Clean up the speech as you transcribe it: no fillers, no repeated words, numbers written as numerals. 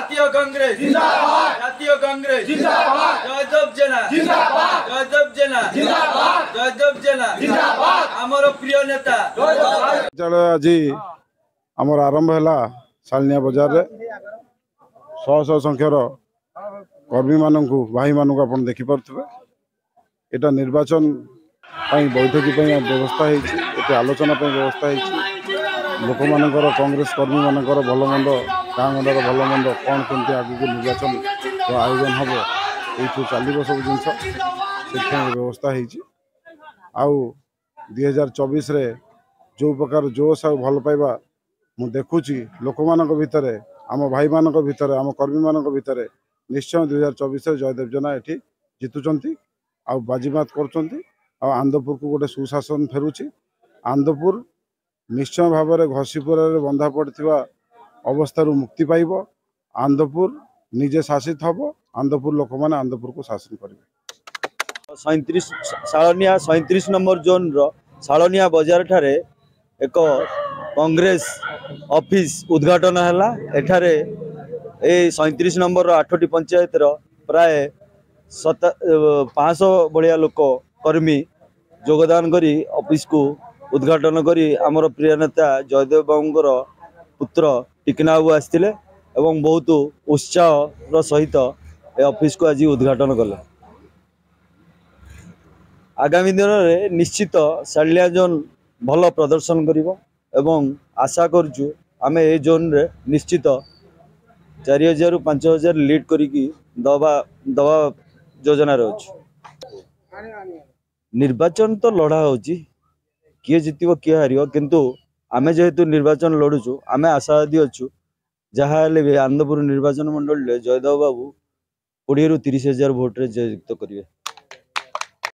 জাতীয় কংগ্রেস জিন্দাবাদ, জাতীয় কংগ্রেস জিন্দাবাদ, জয়দেব জেনা জিন্দাবাদ, জয়দেব জেনা জিন্দাবাদ, জয়দেব জেনা জিন্দাবাদ, আমার প্রিয় নেতা আজি আমার আরম্ভ হলা শালিনিয়া বজারে শহ শহ সংখ্যার কর্মী মানুষ ভাই মানুষ আপনার দেখিপারে এটা নির্বাচন বৈঠকি ব্যবস্থা হয়েছে এটি আলোচনা ব্যবস্থা হয়েছে লোক মানকর কংগ্রেস কর্মী মানকর ভাল মন্দ গাঁ গন্ডার ভাল মন্দ কণ কেমতি আগুক নির্বাচন আয়োজন হব এইঠু চালিব সব জিনিস সেখানে ব্যবস্থা হয়েছে আউ 2024 রে जो प्रकार जोश आ भल पाइबा मु देखुची लोक मानक भितरे आम भाई मानक भितरे आम कर्मी मानक भितरे निश्चय 2024 जयदेव जना एठी जितुचंती आ बाजीमात करचंती आ आंदपुर को गोटे सुशासन फेरुची आंदपुर निश्चय भाव में घसीपुर बंधा पड़ता अवस्था मुक्ति पाइब आंदपुर निजे शासित हम आंदपुर लोक मैंने आंदपुर को शासन करेंगे 37 नंबर जोन शालिनिया बजार ठारे एक कांग्रेस ऑफिस उद्घाटन है एठारे 37 नंबर 8टी पंचायत प्राय 500 भाया लोक कर्मी योगदान करी ऑफिस को उद्घाटन करी आमर प्रिय नेता जयदेव बाबूर पुत्र टिकना बाबू आसते एवं बहुत उत्साह सहित ए ऑफिस को आज उद्घाटन कले। आगामी दिन में निश्चित शालिनिया जोन भल प्रदर्शन करिवो एवं आशा करूँ आम ए जोन रे निश्चित 4000 रु 5000 लीड करिकी दवा योजना निर्वाचन तो लड़ा होची किए जितब किए हार किंतु आमे जेहेतु निर्वाचन लड़ुचु आमे आशावादी अच्छु जहाँ आंदपुर निर्वाचन मंडल जयदेव बाबू 20 रु 30 हजार भोट रे जययुक्त करेंगे।